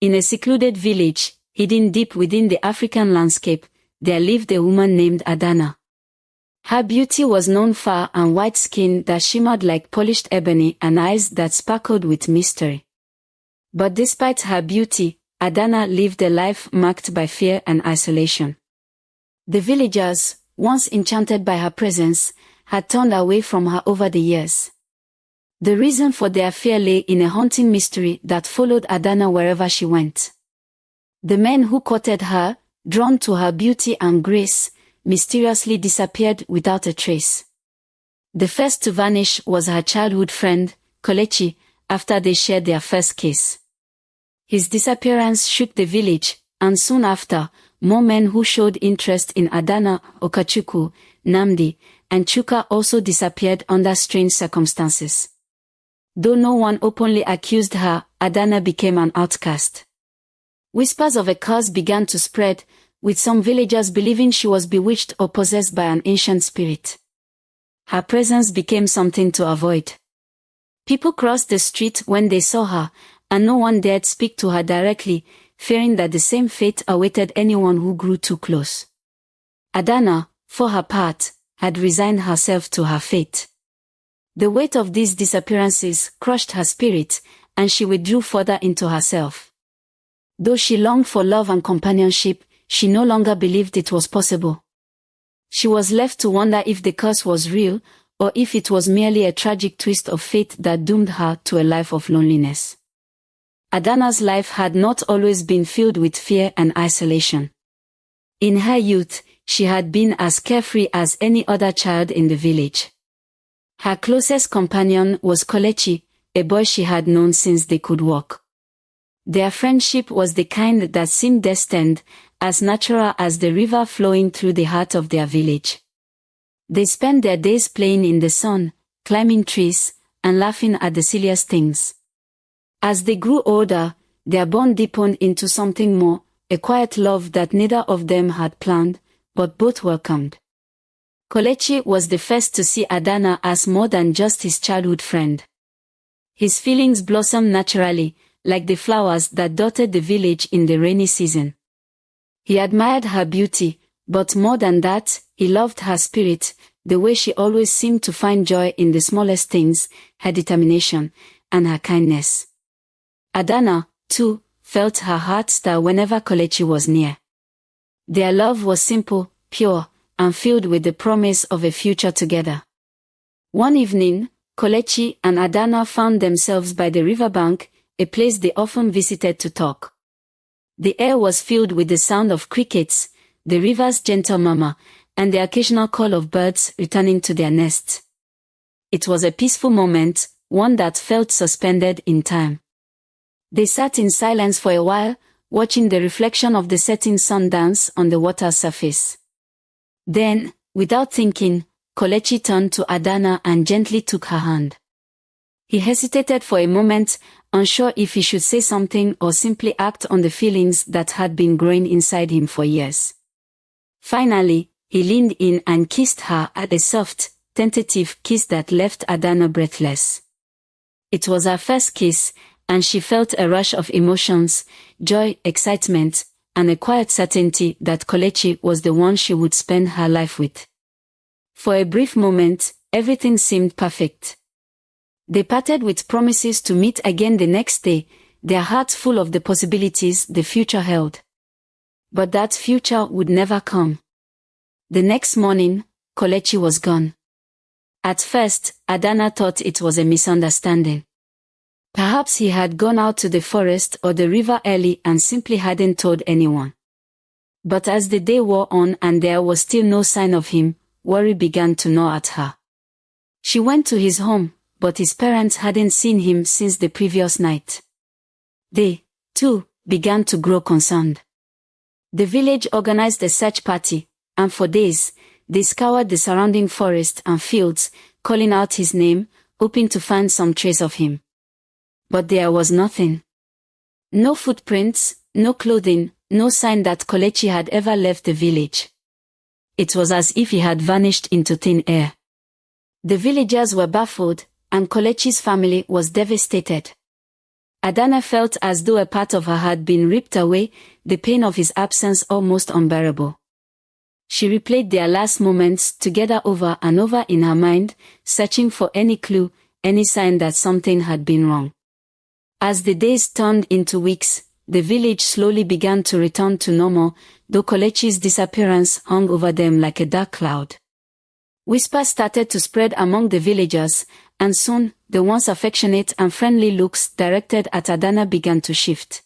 In a secluded village, hidden deep within the African landscape, there lived a woman named Adana. Her beauty was known for and white skin that shimmered like polished ebony and eyes that sparkled with mystery. But despite her beauty, Adana lived a life marked by fear and isolation. The villagers, once enchanted by her presence, had turned away from her over the years. The reason for their fear lay in a haunting mystery that followed Adana wherever she went. The men who courted her, drawn to her beauty and grace, mysteriously disappeared without a trace. The first to vanish was her childhood friend, Kelechi, after they shared their first kiss. His disappearance shook the village, and soon after, more men who showed interest in Adana, Okachukwu, Namdi, and Chuka also disappeared under strange circumstances. Though no one openly accused her, Adana became an outcast. Whispers of a curse began to spread, with some villagers believing she was bewitched or possessed by an ancient spirit. Her presence became something to avoid. People crossed the street when they saw her, and no one dared speak to her directly, fearing that the same fate awaited anyone who grew too close. Adana, for her part, had resigned herself to her fate. The weight of these disappearances crushed her spirit, and she withdrew further into herself. Though she longed for love and companionship, she no longer believed it was possible. She was left to wonder if the curse was real, or if it was merely a tragic twist of fate that doomed her to a life of loneliness. Adana's life had not always been filled with fear and isolation. In her youth, she had been as carefree as any other child in the village. Her closest companion was Kelechi, a boy she had known since they could walk. Their friendship was the kind that seemed destined, as natural as the river flowing through the heart of their village. They spent their days playing in the sun, climbing trees, and laughing at the silliest things. As they grew older, their bond deepened into something more, a quiet love that neither of them had planned, but both welcomed. Kelechi was the first to see Adana as more than just his childhood friend. His feelings blossomed naturally, like the flowers that dotted the village in the rainy season. He admired her beauty, but more than that, he loved her spirit, the way she always seemed to find joy in the smallest things, her determination, and her kindness. Adana, too, felt her heart stir whenever Kelechi was near. Their love was simple, pure, and filled with the promise of a future together. One evening, Kelechi and Adana found themselves by the riverbank, a place they often visited to talk. The air was filled with the sound of crickets, the river's gentle murmur, and the occasional call of birds returning to their nests. It was a peaceful moment, one that felt suspended in time. They sat in silence for a while, watching the reflection of the setting sun dance on the water's surface. Then, without thinking, Kelechi turned to Adana and gently took her hand. He hesitated for a moment, unsure if he should say something or simply act on the feelings that had been growing inside him for years. Finally, he leaned in and kissed her at a soft, tentative kiss that left Adana breathless. It was her first kiss, and she felt a rush of emotions, joy, excitement, and a quiet certainty that Kelechi was the one she would spend her life with. For a brief moment, everything seemed perfect. They parted with promises to meet again the next day, their hearts full of the possibilities the future held. But that future would never come. The next morning, Kelechi was gone. At first, Adana thought it was a misunderstanding. Perhaps he had gone out to the forest or the river early and simply hadn't told anyone. But as the day wore on and there was still no sign of him, worry began to gnaw at her. She went to his home, but his parents hadn't seen him since the previous night. They, too, began to grow concerned. The village organized a search party, and for days, they scoured the surrounding forest and fields, calling out his name, hoping to find some trace of him. But there was nothing. No footprints, no clothing, no sign that Kelechi had ever left the village. It was as if he had vanished into thin air. The villagers were baffled, and Kelechi's family was devastated. Adana felt as though a part of her had been ripped away, the pain of his absence almost unbearable. She replayed their last moments together over and over in her mind, searching for any clue, any sign that something had been wrong. As the days turned into weeks, the village slowly began to return to normal, though Kelechi's disappearance hung over them like a dark cloud. Whispers started to spread among the villagers, and soon, the once affectionate and friendly looks directed at Adana began to shift.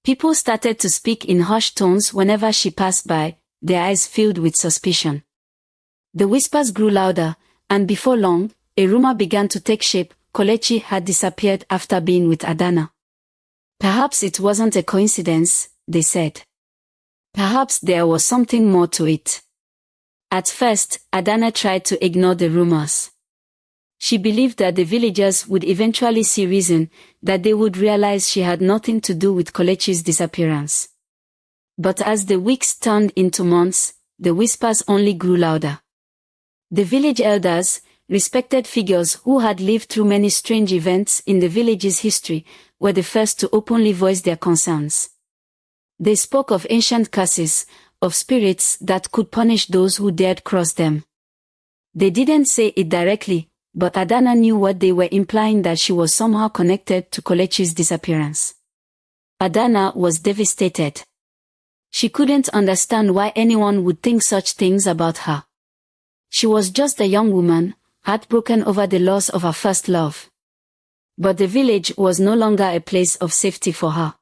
People started to speak in hushed tones whenever she passed by, their eyes filled with suspicion. The whispers grew louder, and before long, a rumor began to take shape: Kelechi had disappeared after being with Adana. Perhaps it wasn't a coincidence, they said. Perhaps there was something more to it. At first, Adana tried to ignore the rumors. She believed that the villagers would eventually see reason, that they would realize she had nothing to do with Kelechi's disappearance. But as the weeks turned into months, the whispers only grew louder. The village elders, respected figures who had lived through many strange events in the village's history, were the first to openly voice their concerns. They spoke of ancient curses, of spirits that could punish those who dared cross them. They didn't say it directly, but Adana knew what they were implying, that she was somehow connected to Kelechi's disappearance. Adana was devastated. She couldn't understand why anyone would think such things about her. She was just a young woman, heartbroken over the loss of her first love. But the village was no longer a place of safety for her.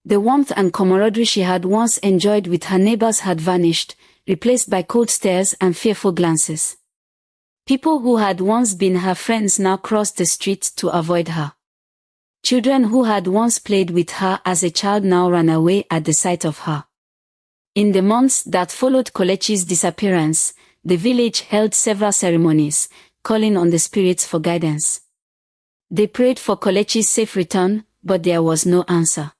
The warmth and camaraderie she had once enjoyed with her neighbors had vanished, replaced by cold stares and fearful glances. People who had once been her friends now crossed the street to avoid her. Children who had once played with her as a child now ran away at the sight of her. In the months that followed Kelechi's disappearance, the village held several ceremonies, calling on the spirits for guidance. They prayed for Kelechi's safe return, but there was no answer.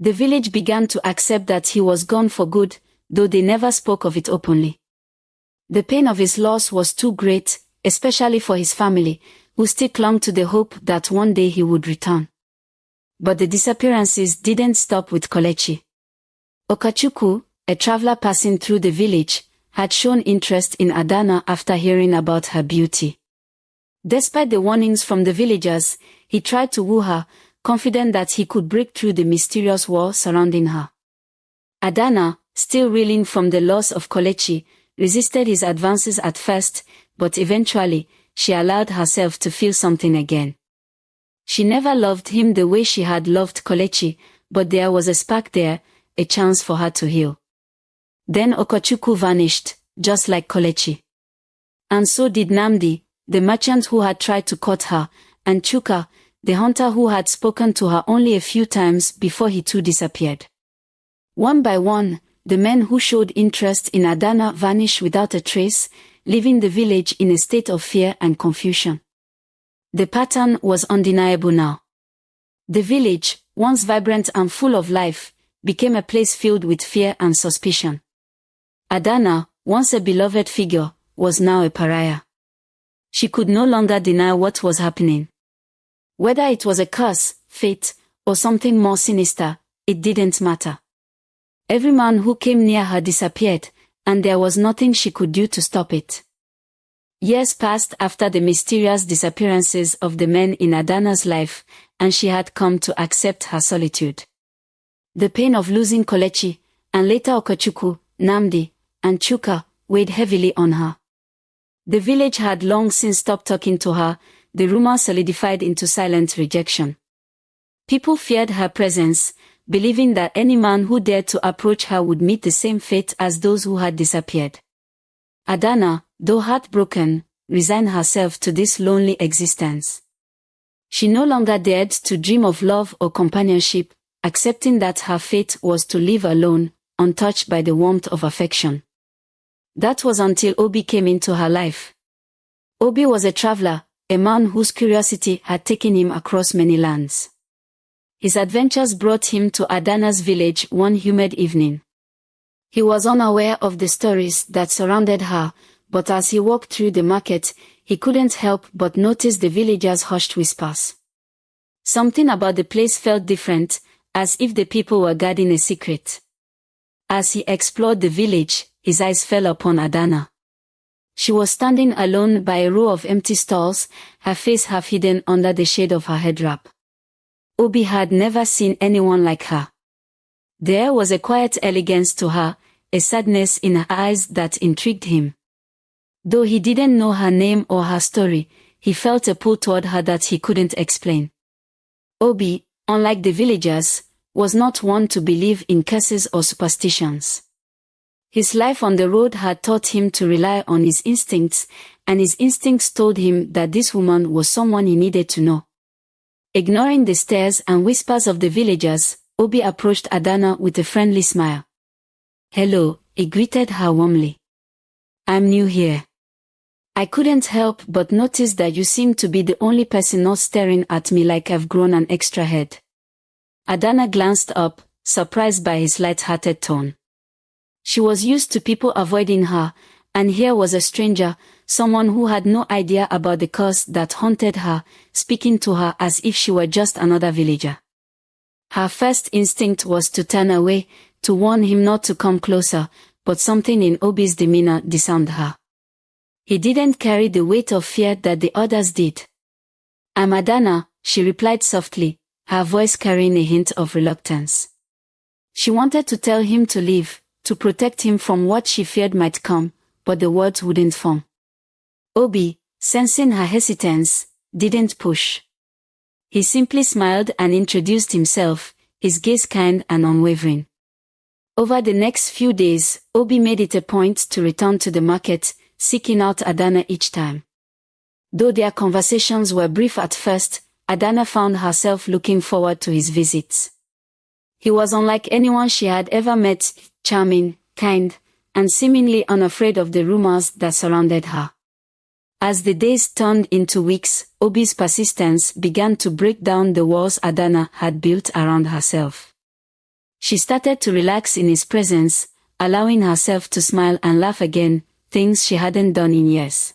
The village began to accept that he was gone for good, though they never spoke of it openly. The pain of his loss was too great, especially for his family, who still clung to the hope that one day he would return. But the disappearances didn't stop with Kelechi. Okachukwu, a traveler passing through the village, had shown interest in Adana after hearing about her beauty. Despite the warnings from the villagers, he tried to woo her, confident that he could break through the mysterious wall surrounding her. Adana, still reeling from the loss of Kelechi, resisted his advances at first, but eventually, she allowed herself to feel something again. She never loved him the way she had loved Kelechi, but there was a spark there, a chance for her to heal. Then Okachukwu vanished, just like Kelechi. And so did Namdi, the merchant who had tried to court her, and Chuka, the hunter who had spoken to her only a few times before he too disappeared. One by one, the men who showed interest in Adana vanished without a trace, leaving the village in a state of fear and confusion. The pattern was undeniable now. The village, once vibrant and full of life, became a place filled with fear and suspicion. Adana, once a beloved figure, was now a pariah. She could no longer deny what was happening. Whether it was a curse, fate, or something more sinister, it didn't matter. Every man who came near her disappeared, and there was nothing she could do to stop it. Years passed after the mysterious disappearances of the men in Adana's life, and she had come to accept her solitude. The pain of losing Kelechi, and later Okachukwu, Namdi, and Chuka, weighed heavily on her. The village had long since stopped talking to her, the rumor solidified into silent rejection. People feared her presence, believing that any man who dared to approach her would meet the same fate as those who had disappeared. Adana, though heartbroken, resigned herself to this lonely existence. She no longer dared to dream of love or companionship, accepting that her fate was to live alone, untouched by the warmth of affection. That was until Obi came into her life. Obi was a traveler, a man whose curiosity had taken him across many lands. His adventures brought him to Adana's village one humid evening. He was unaware of the stories that surrounded her, but as he walked through the market, he couldn't help but notice the villagers' hushed whispers. Something about the place felt different, as if the people were guarding a secret. As he explored the village, his eyes fell upon Adana. She was standing alone by a row of empty stalls, her face half hidden under the shade of her head wrap. Obi had never seen anyone like her. There was a quiet elegance to her, a sadness in her eyes that intrigued him. Though he didn't know her name or her story, he felt a pull toward her that he couldn't explain. Obi, unlike the villagers, was not one to believe in curses or superstitions. His life on the road had taught him to rely on his instincts, and his instincts told him that this woman was someone he needed to know. Ignoring the stares and whispers of the villagers, Obi approached Adana with a friendly smile. "Hello," he greeted her warmly. "I'm new here. I couldn't help but notice that you seem to be the only person not staring at me like I've grown an extra head." Adana glanced up, surprised by his light-hearted tone. She was used to people avoiding her, and here was a stranger, someone who had no idea about the curse that haunted her, speaking to her as if she were just another villager. Her first instinct was to turn away, to warn him not to come closer, but something in Obi's demeanor disarmed her. He didn't carry the weight of fear that the others did. "I'm Adana," she replied softly, her voice carrying a hint of reluctance. She wanted to tell him to leave, to protect him from what she feared might come, but the words wouldn't form. Obi, sensing her hesitance, didn't push. He simply smiled and introduced himself, his gaze kind and unwavering. Over the next few days, Obi made it a point to return to the market, seeking out Adana each time. Though their conversations were brief at first, Adana found herself looking forward to his visits. He was unlike anyone she had ever met, charming, kind, and seemingly unafraid of the rumors that surrounded her. As the days turned into weeks, Obi's persistence began to break down the walls Adana had built around herself. She started to relax in his presence, allowing herself to smile and laugh again, things she hadn't done in years.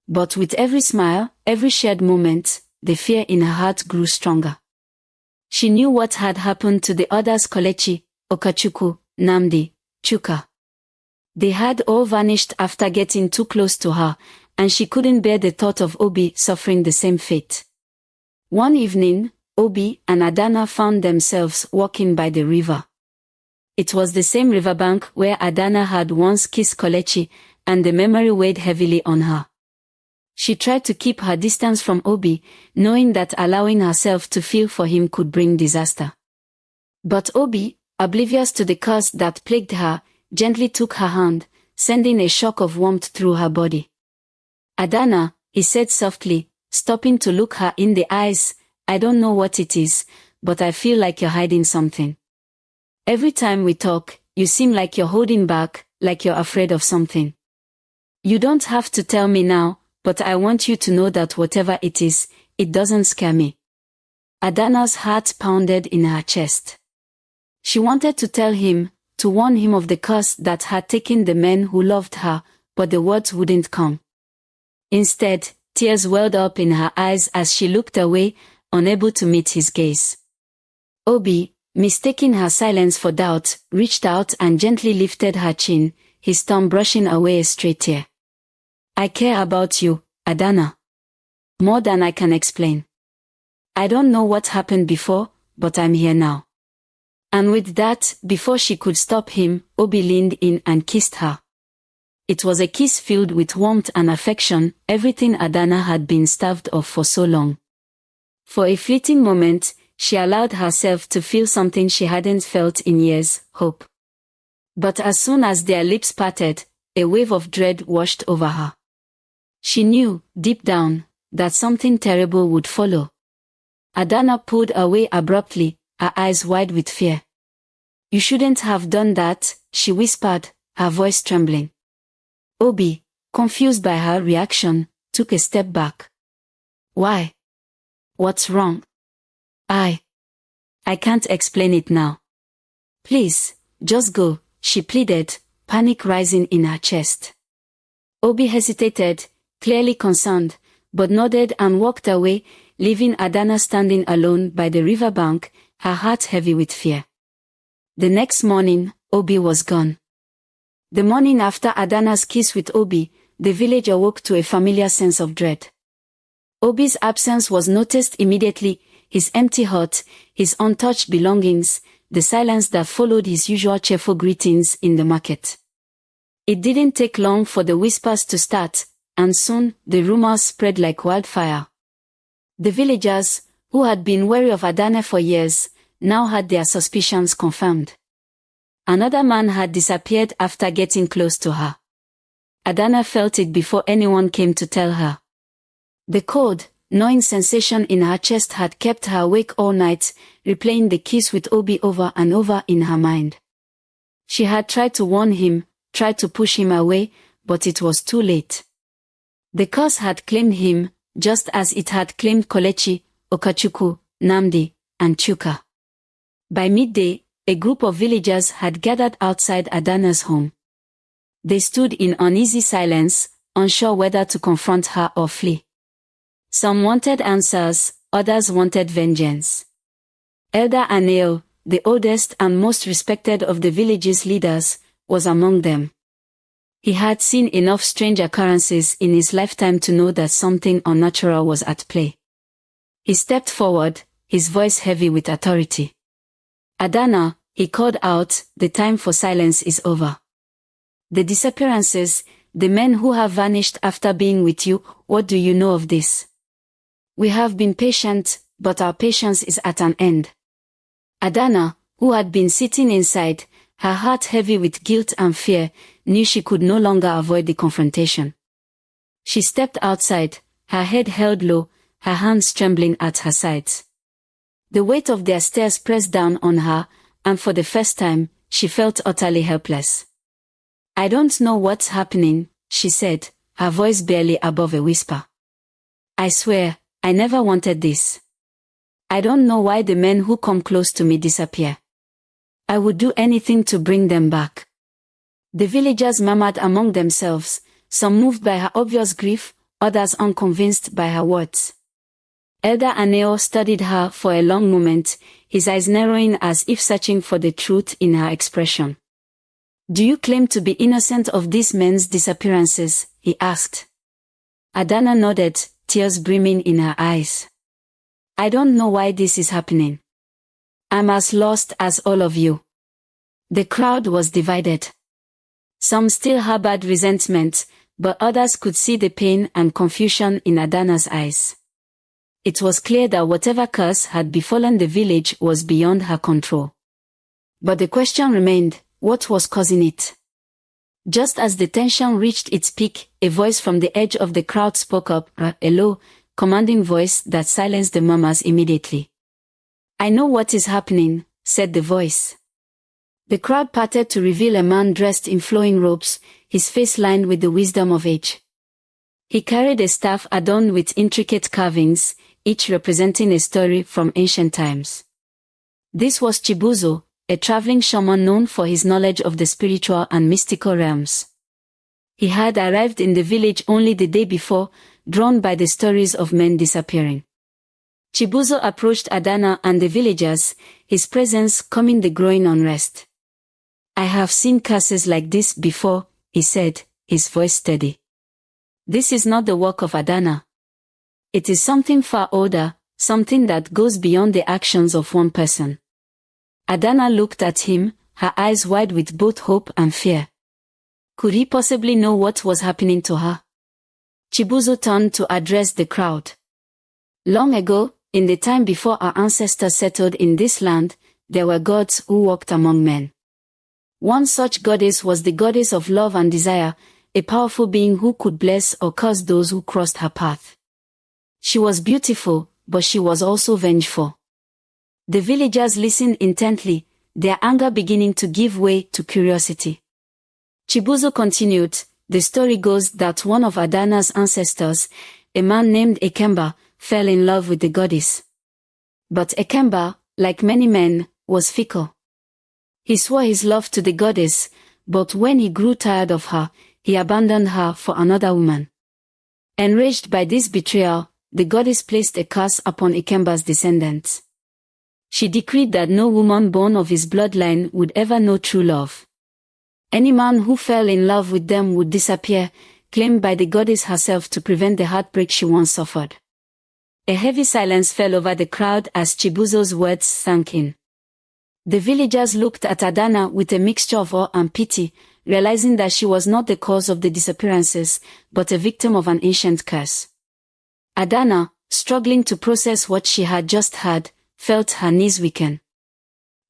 But with every smile, every shared moment, the fear in her heart grew stronger. She knew what had happened to the others: Kelechi, Okachukwu, Namdi, Chuka. They had all vanished after getting too close to her, and she couldn't bear the thought of Obi suffering the same fate. One evening, Obi and Adana found themselves walking by the river. It was the same riverbank where Adana had once kissed Kelechi, and the memory weighed heavily on her. She tried to keep her distance from Obi, knowing that allowing herself to feel for him could bring disaster. But Obi, oblivious to the curse that plagued her, gently took her hand, sending a shock of warmth through her body. "Adana," he said softly, stopping to look her in the eyes, "I don't know what it is, but I feel like you're hiding something. Every time we talk, you seem like you're holding back, like you're afraid of something. You don't have to tell me now, but I want you to know that whatever it is, it doesn't scare me." Adana's heart pounded in her chest. She wanted to tell him, to warn him of the curse that had taken the men who loved her, but the words wouldn't come. Instead, tears welled up in her eyes as she looked away, unable to meet his gaze. Obi, mistaking her silence for doubt, reached out and gently lifted her chin, his thumb brushing away a stray tear. "I care about you, Adana. More than I can explain. I don't know what happened before, but I'm here now." And with that, before she could stop him, Obi leaned in and kissed her. It was a kiss filled with warmth and affection, everything Adana had been starved of for so long. For a fleeting moment, she allowed herself to feel something she hadn't felt in years: hope. But as soon as their lips parted, a wave of dread washed over her. She knew, deep down, that something terrible would follow. Adana pulled away abruptly, her eyes wide with fear. "You shouldn't have done that," she whispered, her voice trembling. Obi, confused by her reaction, took a step back. "Why? What's wrong?" I can't explain it now. Please, just go," she pleaded, panic rising in her chest. Obi hesitated, clearly concerned, but nodded and walked away, leaving Adana standing alone by the riverbank, her heart heavy with fear. The next morning, Obi was gone. The morning after Adana's kiss with Obi, the village awoke to a familiar sense of dread. Obi's absence was noticed immediately, his empty hut, his untouched belongings, the silence that followed his usual cheerful greetings in the market. It didn't take long for the whispers to start, and soon, the rumors spread like wildfire. The villagers, who had been wary of Adana for years, now had their suspicions confirmed. Another man had disappeared after getting close to her. Adana felt it before anyone came to tell her. The cold, gnawing sensation in her chest had kept her awake all night, replaying the kiss with Obi over and over in her mind. She had tried to warn him, tried to push him away, but it was too late. The curse had claimed him, just as it had claimed Kolechi, Okachukwu, Namdi, and Chuka. By midday, a group of villagers had gathered outside Adana's home. They stood in uneasy silence, unsure whether to confront her or flee. Some wanted answers, others wanted vengeance. Elder Aneo, the oldest and most respected of the village's leaders, was among them. He had seen enough strange occurrences in his lifetime to know that something unnatural was at play. He stepped forward, his voice heavy with authority. Adana, he called out, the time for silence is over. The disappearances, the men who have vanished after being with you, what do you know of this? We have been patient, but our patience is at an end. Adana, who had been sitting inside, her heart heavy with guilt and fear, knew she could no longer avoid the confrontation. She stepped outside, her head held low, her hands trembling at her sides. The weight of their stares pressed down on her, and for the first time, she felt utterly helpless. I don't know what's happening, she said, her voice barely above a whisper. I swear, I never wanted this. I don't know why the men who come close to me disappear. I would do anything to bring them back. The villagers murmured among themselves, some moved by her obvious grief, others unconvinced by her words. Elder Aneo studied her for a long moment, his eyes narrowing as if searching for the truth in her expression. Do you claim to be innocent of these men's disappearances? He asked. Adana nodded, tears brimming in her eyes. I don't know why this is happening. I'm as lost as all of you. The crowd was divided. Some still harbored resentment, but others could see the pain and confusion in Adana's eyes. It was clear that whatever curse had befallen the village was beyond her control. But the question remained, what was causing it? Just as the tension reached its peak, a voice from the edge of the crowd spoke up, a low, commanding voice that silenced the murmurs immediately. I know what is happening, said the voice. The crowd parted to reveal a man dressed in flowing robes, his face lined with the wisdom of age. He carried a staff adorned with intricate carvings, each representing a story from ancient times. This was Chibuzo, a traveling shaman known for his knowledge of the spiritual and mystical realms. He had arrived in the village only the day before, drawn by the stories of men disappearing. Chibuzo approached Adana and the villagers, his presence calming the growing unrest. I have seen curses like this before, he said, his voice steady. This is not the work of Adana. It is something far older, something that goes beyond the actions of one person. Adana looked at him, her eyes wide with both hope and fear. Could he possibly know what was happening to her? Chibuzo turned to address the crowd. Long ago, in the time before our ancestors settled in this land, there were gods who walked among men. One such goddess was the goddess of love and desire, a powerful being who could bless or curse those who crossed her path. She was beautiful, but she was also vengeful. The villagers listened intently, their anger beginning to give way to curiosity. Chibuzo continued, the story goes that one of Adana's ancestors, a man named Ekemba, fell in love with the goddess. But Ekemba, like many men, was fickle. He swore his love to the goddess, but when he grew tired of her, he abandoned her for another woman. Enraged by this betrayal, the goddess placed a curse upon Ikemba's descendants. She decreed that no woman born of his bloodline would ever know true love. Any man who fell in love with them would disappear, claimed by the goddess herself to prevent the heartbreak she once suffered. A heavy silence fell over the crowd as Chibuzo's words sank in. The villagers looked at Adana with a mixture of awe and pity, realizing that she was not the cause of the disappearances, but a victim of an ancient curse. Adana, struggling to process what she had just heard, felt her knees weaken.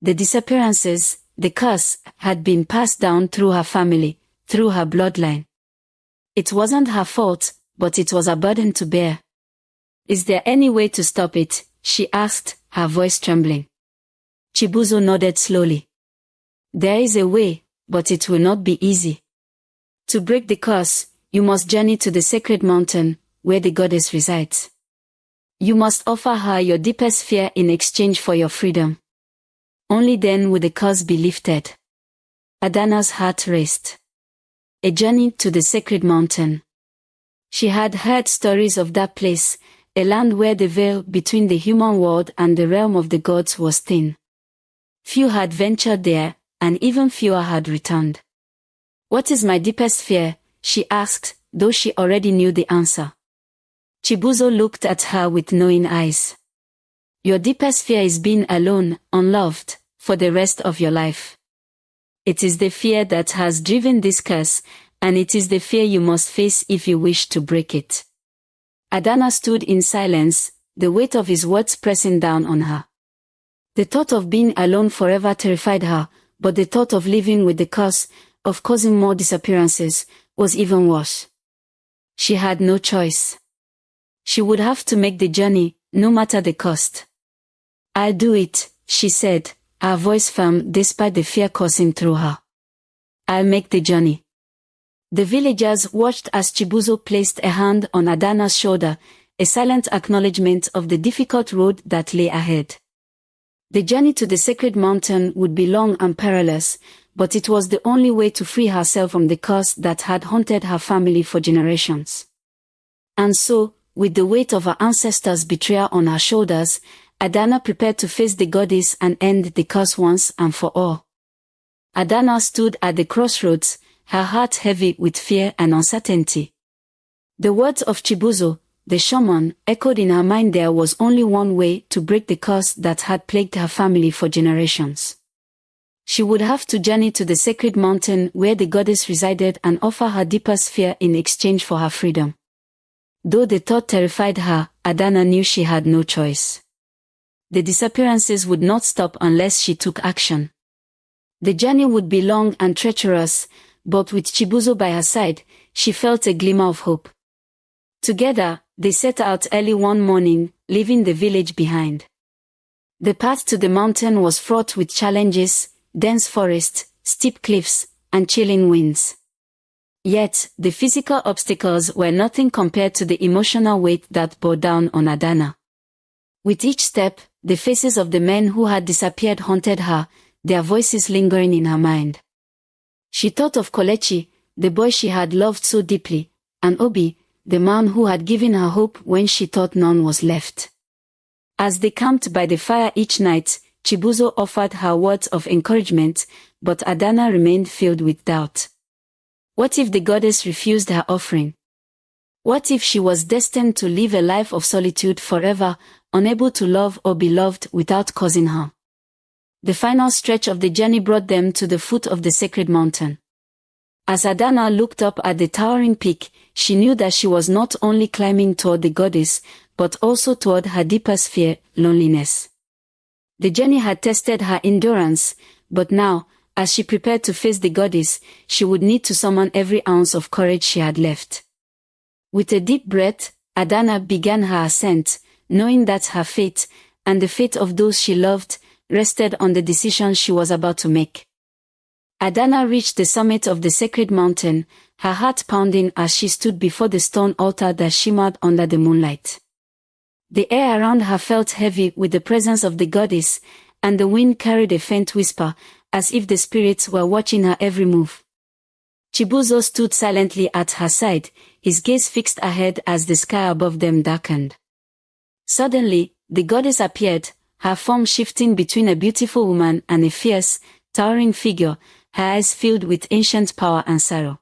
The disappearances, the curse, had been passed down through her family, through her bloodline. It wasn't her fault, but it was a burden to bear. Is there any way to stop it? She asked, her voice trembling. Chibuzo nodded slowly. There is a way, but it will not be easy. To break the curse, you must journey to the sacred mountain, where the goddess resides. You must offer her your deepest fear in exchange for your freedom. Only then will the curse be lifted. Adana's heart raced. A journey to the sacred mountain. She had heard stories of that place, a land where the veil between the human world and the realm of the gods was thin. Few had ventured there, and even fewer had returned. What is my deepest fear? She asked, though she already knew the answer. Chibuzo looked at her with knowing eyes. Your deepest fear is being alone, unloved, for the rest of your life. It is the fear that has driven this curse, and it is the fear you must face if you wish to break it. Adana stood in silence, the weight of his words pressing down on her. The thought of being alone forever terrified her, but the thought of living with the curse, of causing more disappearances, was even worse. She had no choice. She would have to make the journey, no matter the cost. I'll do it, she said, her voice firm despite the fear coursing through her. I'll make the journey. The villagers watched as Chibuzo placed a hand on Adana's shoulder, a silent acknowledgement of the difficult road that lay ahead. The journey to the sacred mountain would be long and perilous, but it was the only way to free herself from the curse that had haunted her family for generations. And so, with the weight of her ancestors' betrayal on her shoulders, Adana prepared to face the goddess and end the curse once and for all. Adana stood at the crossroads, her heart heavy with fear and uncertainty. The words of Chibuzo, the shaman, echoed in her mind. There was only one way to break the curse that had plagued her family for generations. She would have to journey to the sacred mountain where the goddess resided and offer her deepest fear in exchange for her freedom. Though the thought terrified her, Adana knew she had no choice. The disappearances would not stop unless she took action. The journey would be long and treacherous, but with Chibuzo by her side, she felt a glimmer of hope. Together, they set out early one morning, leaving the village behind. The path to the mountain was fraught with challenges, dense forests, steep cliffs, and chilling winds. Yet, the physical obstacles were nothing compared to the emotional weight that bore down on Adana. With each step, the faces of the men who had disappeared haunted her, their voices lingering in her mind. She thought of Kolechi, the boy she had loved so deeply, and Obi, the man who had given her hope when she thought none was left. As they camped by the fire each night, Chibuzo offered her words of encouragement, but Adana remained filled with doubt. What if the goddess refused her offering? What if she was destined to live a life of solitude forever, unable to love or be loved without causing harm? The final stretch of the journey brought them to the foot of the sacred mountain. As Adana looked up at the towering peak, she knew that she was not only climbing toward the goddess, but also toward her deepest fear, loneliness. The journey had tested her endurance, but now, as she prepared to face the goddess, she would need to summon every ounce of courage she had left. With a deep breath, Adana began her ascent, knowing that her fate, and the fate of those she loved, rested on the decision she was about to make. Adana reached the summit of the sacred mountain, her heart pounding as she stood before the stone altar that shimmered under the moonlight. The air around her felt heavy with the presence of the goddess, and the wind carried a faint whisper, as if the spirits were watching her every move. Chibuzo stood silently at her side, his gaze fixed ahead as the sky above them darkened. Suddenly, the goddess appeared, her form shifting between a beautiful woman and a fierce, towering figure, her eyes filled with ancient power and sorrow.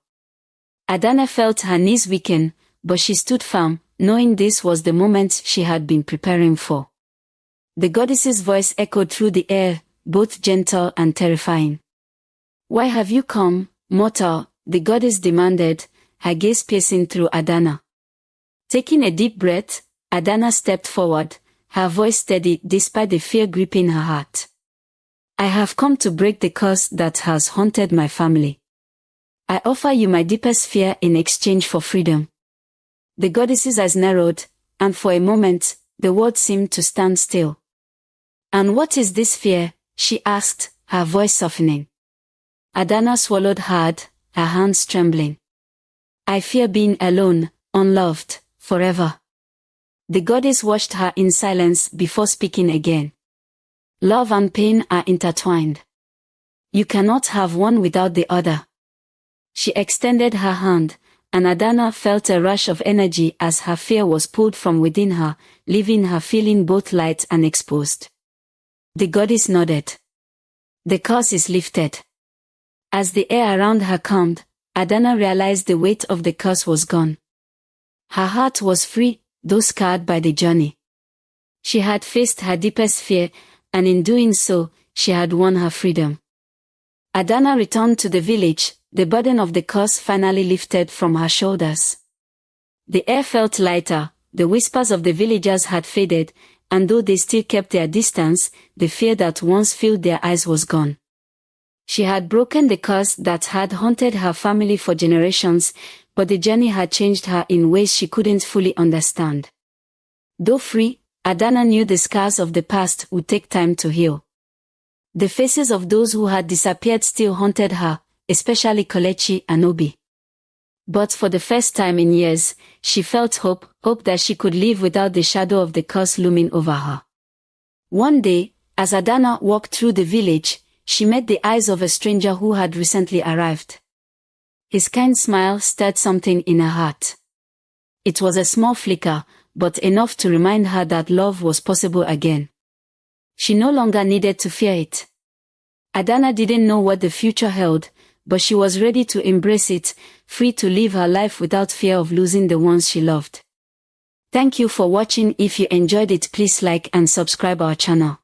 Adana felt her knees weaken, but she stood firm, knowing this was the moment she had been preparing for. The goddess's voice echoed through the air, both gentle and terrifying. "Why have you come, mortal?" the goddess demanded, her gaze piercing through Adana. Taking a deep breath, Adana stepped forward, her voice steady despite the fear gripping her heart. "I have come to break the curse that has haunted my family. I offer you my deepest fear in exchange for freedom." The goddess's eyes narrowed, and for a moment, the world seemed to stand still. "And what is this fear?" she asked, her voice softening. Adana swallowed hard, her hands trembling. "I fear being alone, unloved, forever." The goddess watched her in silence before speaking again. "Love and pain are intertwined. You cannot have one without the other." She extended her hand, and Adana felt a rush of energy as her fear was pulled from within her, leaving her feeling both light and exposed. The goddess nodded. "The curse is lifted." As the air around her calmed, Adana realized the weight of the curse was gone. Her heart was free, though scarred by the journey. She had faced her deepest fear, and in doing so, she had won her freedom. Adana returned to the village, the burden of the curse finally lifted from her shoulders. The air felt lighter, the whispers of the villagers had faded, and though they still kept their distance, the fear that once filled their eyes was gone. She had broken the curse that had haunted her family for generations, but the journey had changed her in ways she couldn't fully understand. Though free, Adana knew the scars of the past would take time to heal. The faces of those who had disappeared still haunted her, especially Kelechi and Obi. But for the first time in years, she felt hope that she could live without the shadow of the curse looming over her. One day, as Adana walked through the village, she met the eyes of a stranger who had recently arrived. His kind smile stirred something in her heart. It was a small flicker, but enough to remind her that love was possible again. She no longer needed to fear it. Adana didn't know what the future held, but she was ready to embrace it, free to live her life without fear of losing the ones she loved. Thank you for watching. If you enjoyed it, please like and subscribe our channel.